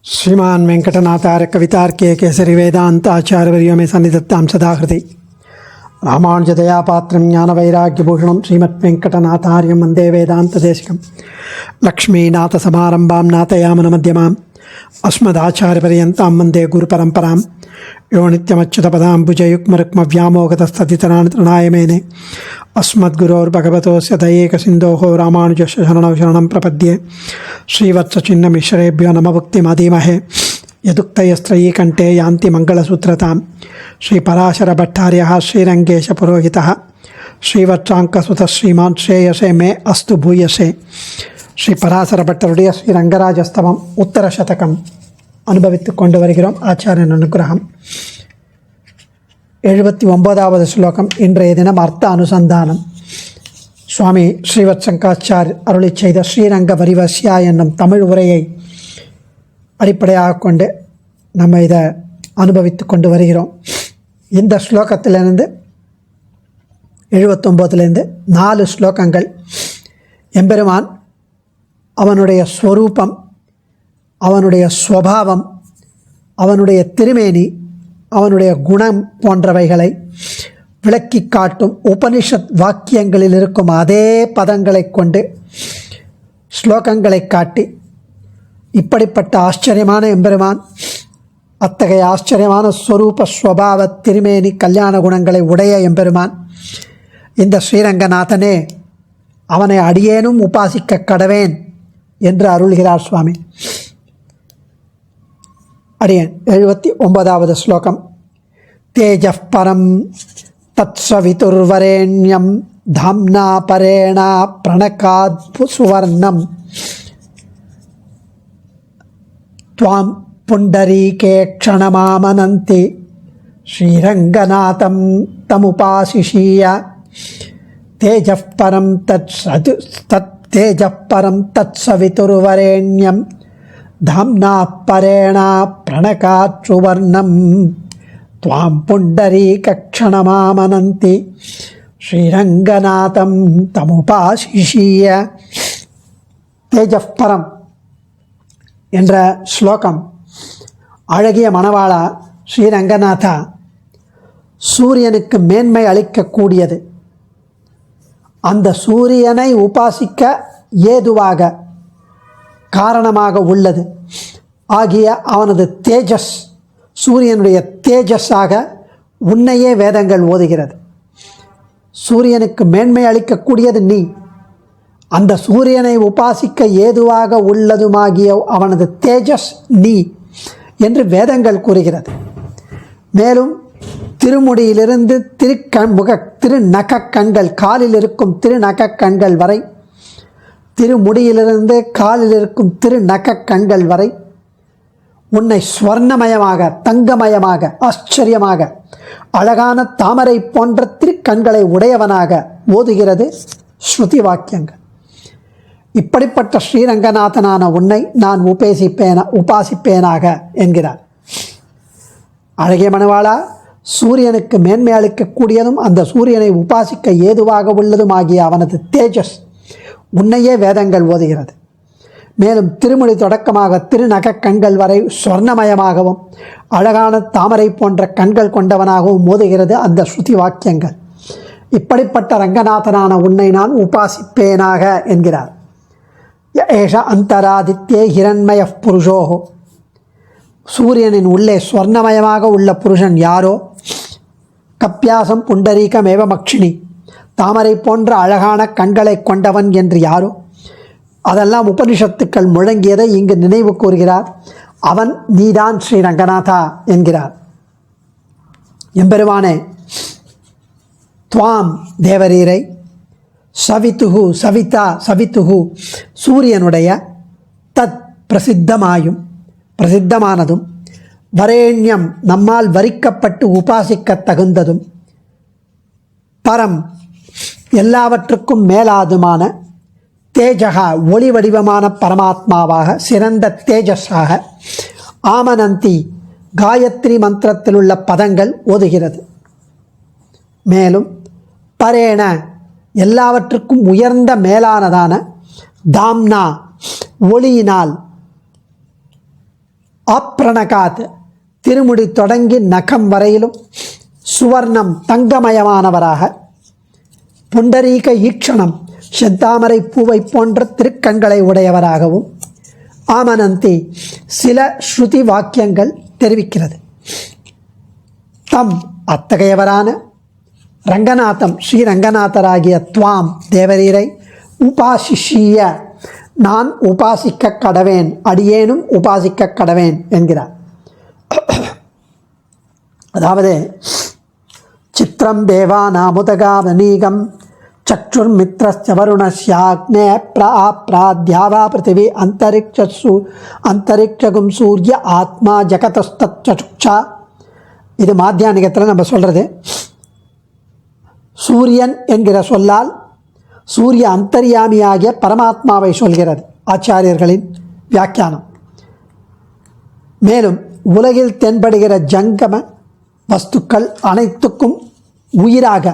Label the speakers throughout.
Speaker 1: श्रीमान वेंकटनाथार्य कवितार्के केसरी वेदांत आचार्यवर्यो में सन्निधत्तां सदा हृदि रामानुजदयापात्रं ज्ञानवैराग्यभूषणं श्रीमद्वेंकटनाथार्यं वन्दे वेदान्तदेशिकं लक्ष्मीनाथसमारम्भां नाथयामनमध्यमाम् अस्मदाचार्यपर्यन्तां वन्दे गुरुपरम्परां यो नित्यमच्युतपदाम्बुजयुग्मरुक्मव्यामोगतस्तदितराणि तृणाय मेने अस्मद्गुरोर्भगवतोस्य दयैकसिन्धोः रामानुजस्य शरणं प्रपद्ये श्रीवत्सचिह्नमिश्रेभ्यो नमभुक्तिमधीमहे यदुक्तयस्त्रयी कंठे यान्ति मंगलसूत्रतां श्रीपराशरभट्टार्यः श्रीरंगेशपुरोहितः श्रीवत्साङ्कसुतः श्रीमान् श्रेयसे मे अस्तु भूयसे श्रीपराशरभट्टरुடைய ஸ்ரீரங்கராஜஸ்தவம் உத்தர சதகம் அனுபவித்து கொண்டு வருகிறோம். ஆச்சாரியன் அனுகிரகம். 79வது ஸ்லோகம். இன்றைய தினம் அர்த்த அனுசந்தானம். சுவாமி ஸ்ரீவத்சங்காச்சார் அருளி செய்த ஸ்ரீரங்க வரிவசியா என்னும் தமிழ் உரையை அடிப்படையாக கொண்டு நம்ம இதை அனுபவித்து கொண்டு வருகிறோம். இந்த ஸ்லோகத்திலிருந்து 79லேருந்து 4 ஸ்லோகங்கள் எம்பெருமான் அவனுடைய ஸ்வரூபம், அவனுடைய ஸ்வபாவம், அவனுடைய திருமேனி, அவனுடைய குணம் போன்றவைகளை விளக்கி காட்டும் உபனிஷத் வாக்கியங்களில் இருக்கும் அதே பதங்களை கொண்டு ஸ்லோகங்களை காட்டி இப்படிப்பட்ட ஆச்சரியமான எம்பெருமான், அத்தகைய ஆச்சரியமான ஸ்வரூப ஸ்வபாவ திருமேனி கல்யாண குணங்களை உடைய எம்பெருமான் இந்த ஸ்ரீரங்கநாதனே, அவனை அடியேனும் உபாசிக்க கடவேன் என்று அருள்கிறார் சுவாமி. அடியேன் 79வது ஸ்லோகம். தேஜः பரம் தத்சவிதுர்வரேண்யம் தாம்னா பரேணா பிரணகாத் சுவர்ணம் த்வாம் புண்டரீகே க்ஷணமாமனந்தி ஸ்ரீரங்கநாதம் தமுபாசிஷீய தேஜः பரம் தத்சவிதுர்வரேண்யம் தாம்னா பரேணா பிரணகாத் சுவர்ணம் த்வாம் புண்டரீகக்ஷணமாமனந்தி ஸ்ரீரங்கநாதம் தமுபாசிஷீய. தேஜः பரம் என்ற ஸ்லோகம், அழகிய மணவாளா ஸ்ரீரங்கநாதா, சூரியனுக்கு மேன்மை அளிக்கக்கூடியது. அந்த சூரியனை உபாசிக்க ஏதுவாக காரணமாக உள்ளது ஆகிய அவனது தேஜஸ், சூரியனுடைய தேஜஸாக உன்னையே வேதங்கள் ஓதுகிறது. சூரியனுக்கு மேன்மை அளிக்கக்கூடியது நீ, அந்த சூரியனை உபாசிக்க ஏதுவாக உள்ளதுமாகிய அவனது தேஜஸ் நீ என்று வேதங்கள் கூறுகிறது. மேலும் திருமுடியிலிருந்து திருநகக்கண்கள், காலில் இருக்கும் திருநகக்கண்கள் வரை, திருமுடியிலிருந்து காலில் இருக்கும் திருநகக்கண்கள் வரை உன்னை ஸ்வர்ணமயமாக, தங்கமயமாக, ஆச்சரியமாக, அழகான தாமரை போன்ற திருக்கண்களை உடையவனாக ஓதுகிறது ஸ்ருதி வாக்கியங்கள். இப்படிப்பட்ட ஸ்ரீரங்கநாதனான உன்னை நான் உபாசிப்பேனாக என்கிறார். அழகிய மணவாளா, சூரியனுக்கு மேன்மை அளிக்கக்கூடியதும் அந்த சூரியனை உபாசிக்க ஏதுவாக உள்ளதும் ஆகிய அவனது தேஜஸ் உன்னையே வேதங்கள் ஓதுகிறது. மேலும் திருமொழி தொடக்கமாக திருநகக் கண்கள் வரை சொர்ணமயமாகவும் அழகான தாமரை போன்ற கண்கள் கொண்டவனாகவும் ஓதுகிறது அந்த ஸ்ருதி வாக்கியங்கள். இப்படிப்பட்ட ரங்கநாதனான உன்னை நான் உபாசிப்பேனாக என்கிறார். ஏஷ அந்தராதித்யே ஹிரண்மய புருஷோஹோ, சூரியனின் உள்ளே ஸ்வர்ணமயமாக உள்ள புருஷன் யாரோ, கப்பியாசம் புண்டரீகமேவ மக்ஷினி, தாமரை போன்ற அழகான கண்களை கொண்டவன் என்று யாரோ, அதெல்லாம் உபனிஷத்துக்கள் முழங்கியதை இங்கு நினைவு கூறுகிறார். அவன் நீதான் ஸ்ரீரங்கநாதா என்கிறார். எம்பெருமானே, துவாம் தேவரீரை, சவித்துகு சவித்துகு சூரியனுடைய, தத் பிரசித்தமானதும், வரேண்யம் நம்மால் வரிக்கப்பட்டு உபாசிக்க தகுந்ததும், பரம் எல்லாவற்றுக்கும் மேலாதுமான, தேஜகா ஒளி வடிவமான பரமாத்மாவாக, சிறந்த தேஜஸாக, ஆமனந்தி காயத்ரி மந்திரத்தில் உள்ள பதங்கள் ஓதுகிறது. மேலும் பரேண எல்லாவற்றுக்கும் உயர்ந்த மேலானதான, தாம்னா ஒளியினால், ஆப்ரணகாத் திருமுடி தொடங்கி நகம் வரையிலும் சுவர்ணம் தங்கமயமானவராக, புண்டரீக ஈக்ஷணம் செந்தாமரை பூவை போன்ற திருக்கண்களை உடையவராகவும் ஆமனந்தி சில ஸ்ருதி வாக்கியங்கள் தெரிவிக்கிறது. தம் அத்தகையவரான ரங்கநாதம் ஸ்ரீரங்கநாதராகிய துவாம் தேவரீரை உபாசிஷிய நான் உபாசிக்க கடவேன், அடியேனும் உபாசிக்க கடவேன் என்கிறார். அதாவது சித்திரம் தேவா நாமுதகாவனீகம் சக்ஷுர்மித்ரஸ்ய வருணஸ்யாக்னே பிராத்யாவா பிருத்திவி அந்தரிக்ஷகும் சூரிய ஆத்மா ஜகதஸ்தச்சுக்ஷா. இது மாத்தியானிகத்தில் நம்ம சொல்கிறது. சூரியன் என்கிற சொல்லால் சூரிய அந்தர்யாமியாகிய பரமாத்மாவை சொல்கிறது ஆச்சாரியர்களின் வியாக்கியானம். மேலும் உலகில் தென்படுகிற ஜங்கம வஸ்துக்கள் அனைத்துக்கும் உயிராக.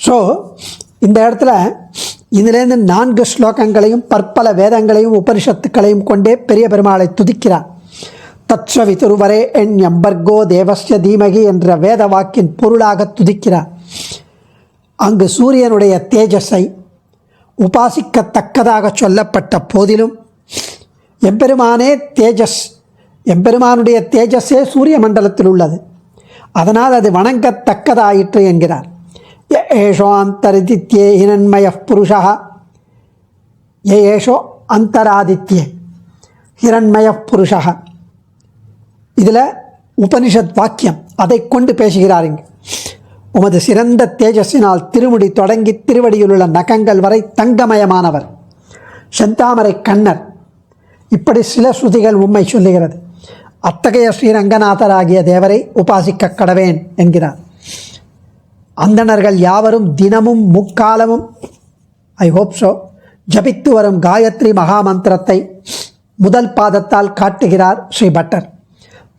Speaker 1: ஸோ இந்த இடத்துல இதிலேருந்து 4 ஸ்லோகங்களையும் பற்பல வேதங்களையும் உபனிஷத்துக்களையும் கொண்டே பெரிய பெருமாளை துதிக்கிறார். தத்ஸ்வவிதுர்வரே எண்யம்பர்கோ தேவஸ்ய தீமகி என்ற வேத வாக்கின் பொருளாக துதிக்கிறார். அங்கு சூரியனுடைய தேஜஸை உபாசிக்கத்தக்கதாக சொல்லப்பட்ட போதிலும் எம்பெருமானே தேஜஸ், எம்பெருமானுடைய தேஜஸே சூரிய மண்டலத்தில் உள்ளது, அதனால் அது வணங்கத்தக்கதாயிற்று என்கிறார். ஏஷோ அந்தரிதித்யே ஹிரண்மய புருஷா, ஏஷோ அந்தராதித்யே ஹிரண்மய புருஷா. இதில் உபனிஷத் வாக்கியம் அதை கொண்டு பேசுகிறார். இங்கு உமது சிறந்த தேஜஸினால் திருமுடி தொடங்கி திருவடியிலுள்ள நகங்கள் வரை தங்கமயமானவர், செந்தாமரை கண்ணர். இப்படி சில ஸ்ருதிகள் உம்மை சொல்லுகிறது. அத்தகைய ஸ்ரீரங்கநாதராகிய தேவரை உபாசிக்க கடவேன் என்கிறார். அந்தணர்கள் யாவரும் தினமும் முக்காலமும் ஐ ஹோப் ஸோ ஜபித்து வரும் காயத்ரி மகாமந்திரத்தை முதல் பாதத்தால் காட்டுகிறார் ஸ்ரீ பட்டர்.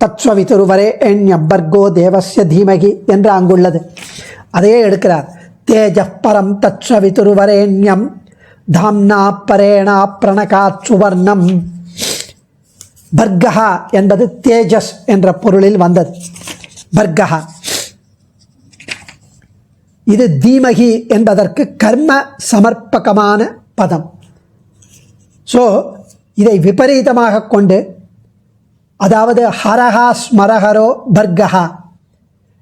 Speaker 1: தத்ஸ்வவிதுர்வரே எண்யம்பர்கோ தேவஸ்ய தீமகி என்று அங்குள்ளது. அதையே எடுக்கிறார். தேஜப் பரம் தத்ஸ்வவிதுர்வரேண்யம் தாம்னா பரேணா பிரணகாத் சுவர்ணம். பர்கஹா என்பது தேஜஸ் என்ற பொருளில் வந்தது. பர்கஹா இது தீமகி என்பதற்கு கர்ம சமர்ப்பகமான பதம். ஸோ இதை விபரீதமாக கொண்டு, அதாவது ஹரஹா ஸ்மரஹரோ பர்கஹா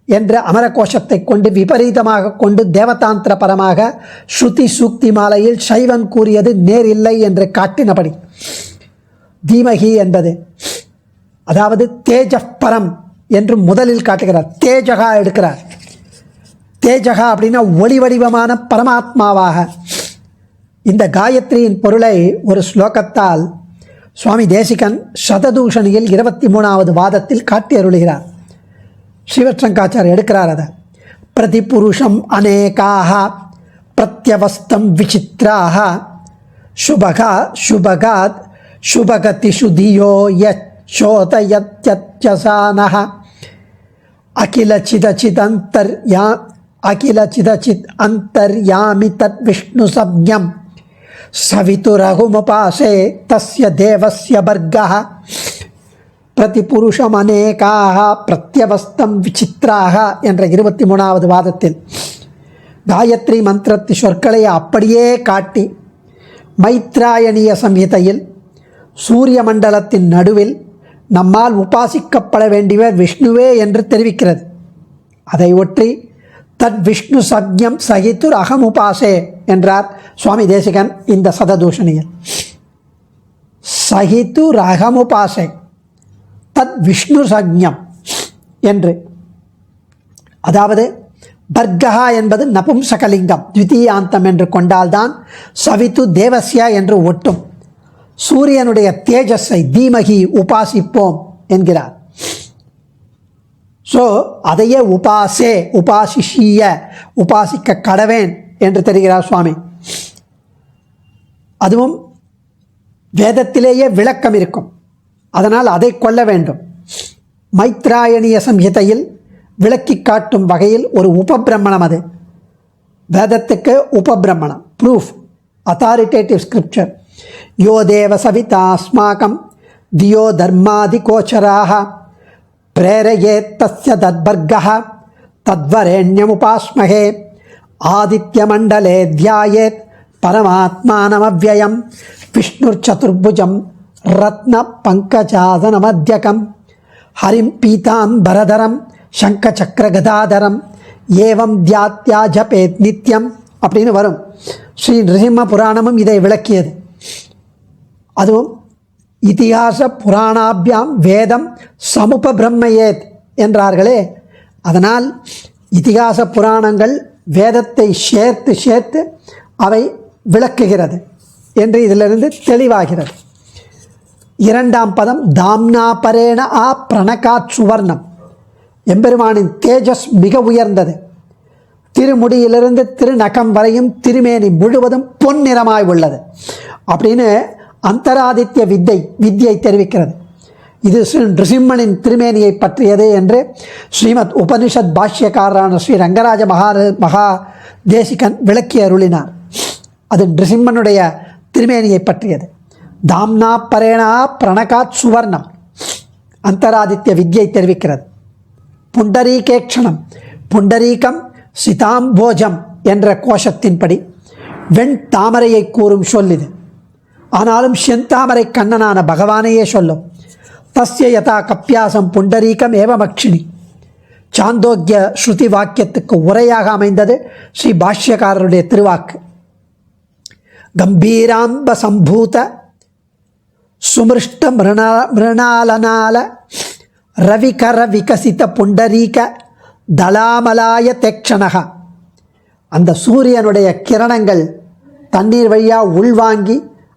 Speaker 1: என்ற அமரகோஷத்தை கொண்டு விபரீதமாக கொண்டு தேவதாந்திர பரமாக ஸ்ருதி சூக்தி மாலையில் சைவன் கூறியது நேரில்லை என்று காட்டினபடி தீமகி என்பது, அதாவது தேஜப்பரம் என்று முதலில் காட்டுகிறார். தேஜகா எடுக்கிறார். தேஜகா அப்படின்னா ஒளி வடிவமான பரமாத்மாவாக. இந்த காயத்ரியின் பொருளை ஒரு ஸ்லோகத்தால் சுவாமி தேசிகன் சததூஷணியில் 23வது வாதத்தில் காட்டி அருளுகிறார். ஸ்ரீவத்சங்காச்சார் எடுக்கிறார். அதை பிரதிபுருஷம் அநேகாக பிரத்யவஸ்தம் விசித்ராக சுபகா சுபகாத் சுபகதிஷு தியோ யோதயத்யசானஹ அகிலச்சிதச்சித் அந்தர்யாமி தத் விஷ்ணு சப்ஞம் சவிதுரகுமுபாசே தஸ்ய தேவஸ்ய பர்கஹ. பிரதிபுருஷம் அநேகாக பிரத்யவஸ்தம் விசித்ராக என்ற 23வது வாதத்தில் காயத்ரி மந்திரத்தி சொற்களை அப்படியே காட்டி மைத்ராயணிய சம்ஹிதையில் சூரிய மண்டலத்தின் நடுவில் நம்மால் உபாசிக்கப்பட வேண்டியவர் விஷ்ணுவே என்று தெரிவிக்கிறது. அதை ஒற்றி தத் விஷ்ணு சக்ஞம் சகித்துர் அகம் உபாசே என்றார் சுவாமி தேசிகன் இந்த சததூஷணியில். சகித்துர் அகம் உபாசே தத் விஷ்ணு சக்ஞம் என்று, அதாவது பர்கஹா என்பது நபும்சகலிங்கம் த்விதீயாந்தம் என்று கொண்டால்தான் சவித்து தேவஸ்யா என்று ஒட்டும். சூரியனுடைய தேஜஸை தீமகி உபாசிப்போம் என்கிறார். ஸோ அதையே உபாசே உபாசிஷிய உபாசிக்க கடவேன் என்று தெரிகிறார் சுவாமி. அதுவும் வேதத்திலேயே விளக்கம் இருக்கும், அதனால் அதை கொள்ள வேண்டும். மைத்ராயணிய சம்ஹிதையில் விளக்கி காட்டும் வகையில் ஒரு உபபிரமணம். அது வேதத்துக்கு உபபிரமணம், ப்ரூஃப், அத்தாரிட்டேட்டிவ் ஸ்கிரிப்சர். யோ தேவ சவிதா அஸ்மாகம் தியோ தர்மாதிகோச்சராக பிரேரயேத் தஸ்ய தத்வர்கः தத்வரேண்யமுபாஸ்மஹே ஆதித்யமண்டலே தியாயேத் பரமாத்மானமவ்யயம் விஷ்ணுர்சதுர்புஜம் ரத்ன பங்கஜாசனமத்யகம் ஹரிம் பீதாம்பரதரம் சங்கசக்கரகதாதரம் ஏவம் தியாத்யா ஜபேத் நித்யம் அப்படின்னு வரும். ஸ்ரீ நிருசிம்ம புராணமும் இதை விளக்கியது. அதுவும் இதிகாச புராணாபியாம் வேதம் சமுபபிரம்மயேத் என்றார்களே, அதனால் இதிகாச புராணங்கள் வேதத்தை சேர்த்து சேர்த்து அவை விளக்குகிறது என்று இதிலிருந்து தெளிவாகிறது. இரண்டாம் பதம் தாம்னா பரேண ஆ பிரணகாத் சுவர்ணம். எம்பெருமானின் தேஜஸ் மிக உயர்ந்தது. திருமுடியிலிருந்து திருநகம் வரையும் திருமேனி முழுவதும் பொன்னிறமாய் உள்ளது அப்படின்னு அந்தராதித்ய வித்யை தெரிவிக்கிறது. இது ஸ்ரீ நிருசிம்மனின் திருமேனியை பற்றியது என்று ஸ்ரீமத் உபனிஷத் பாஷ்யக்காரரான ஸ்ரீ ரங்கராஜ மகாதேசிகன் விளக்கி அருளினார். அது நிருசிம்மனுடைய திருமேனியை பற்றியது. தாம்னா பரேணா பிரணகாத் சுவர்ணம் அந்தராதித்ய வித்யை தெரிவிக்கிறது. புண்டரீகேக்ஷணம், புண்டரீகம் சிதாம்போஜம் என்ற கோஷத்தின்படி வெண் தாமரையை கூறும் சொல் இது. ஆனாலும் செந்தாமரை கண்ணனான பகவானையே சொல்லும். தஸ்ய யதா கப்பியாசம் புண்டரீகம் ஏவமக்ஷினி. சாந்தோக்கிய ஸ்ருதி வாக்கியத்துக்கு உரையாக அமைந்தது ஸ்ரீ பாஷ்யக்காரருடைய திருவாக்கு. கம்பீராம்ப சம்பூத சுமிருஷ்ட மிருணாலனால ரவிகர விகசித புண்டரீக தலாமலாய தேக்ஷணக. அந்த சூரியனுடைய கிரணங்கள் தண்ணீர் வழியாக உள்வாங்கி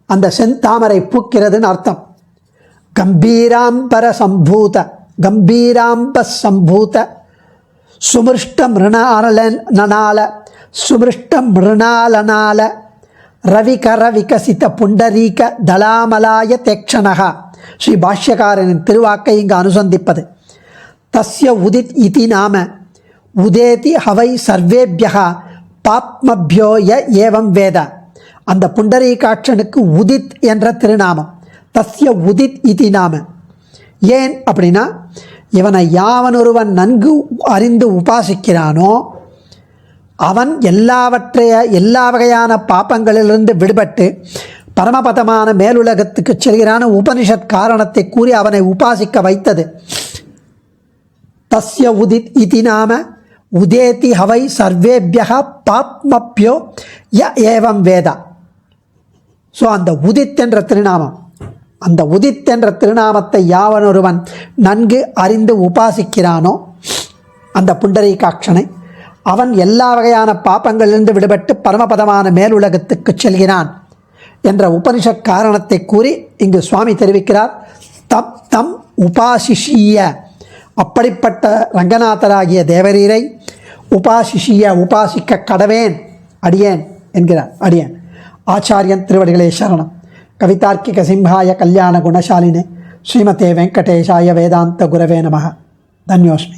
Speaker 1: அந்த செந்தாமரை பூக்கிறதுன்னு அர்த்தம். கம்பீராம்பர சம்பூத கம்பீராம்ப சம்பூத சுமிருஷ்ட மிருணாலனால ரவிகர விகசித புண்டரீக தலாமலாய தேக்ஷணக. ஸ்ரீ பாஷ்யக்காரனின் திருவாக்கை இங்கு அனுசந்திப்பது. தஸ்ய உதித் இதி நாம உதேதி ஹவை சர்வேபியக பாப்மபியோ ஏவம் வேத. அந்த புண்டரீகாட்சனுக்கு உதித் என்ற திருநாமம். தஸ்ய உதித் இதி நாம. ஏன் அப்படின்னா, இவனை யாவனொருவன் நன்கு அறிந்து உபாசிக்கிறானோ அவன் எல்லா வகையான பாப்பங்களிலிருந்து விடுபட்டு பரமபதமான மேலுலகத்துக்கு செல்கிறான உபனிஷத் காரணத்தை கூறி அவனை உபாசிக்க வைத்தது. தஸ்ய உதித் இதி நாம உதேதி ஹவை சர்வேபியக பாப்மப்யோ ஏவம் வேதா. ஸோ அந்த உதித் என்ற திருநாமம், அந்த உதித் என்ற திருநாமத்தை யாவனொருவன் நன்கு அறிந்து உபாசிக்கிறானோ அந்த புண்டரீகாட்சனை அவன் எல்லா வகையான பாப்பங்களிலிருந்து விடுபட்டு பரமபதமான மேலுலகத்துக்கு செல்கிறான் என்ற உபனிஷத் காரணத்தை கூறி இங்கு சுவாமி தெரிவிக்கிறார். தம் உபாசிஷிய. அப்படிப்பட்ட ரங்கநாதராகிய தேவரீரை உபாசிக்க கடவேன் அடியேன் என்கிறார். அடியேன். ஆச்சாரியன் திருவடிகளே சரணம். கவிதார்க்கிக சிம்ஹாய கல்யாண குணசாலினே ஸ்ரீமதே வெங்கடேஷாய வேதாந்த குரவே நமः. தன்யோஸ்மி.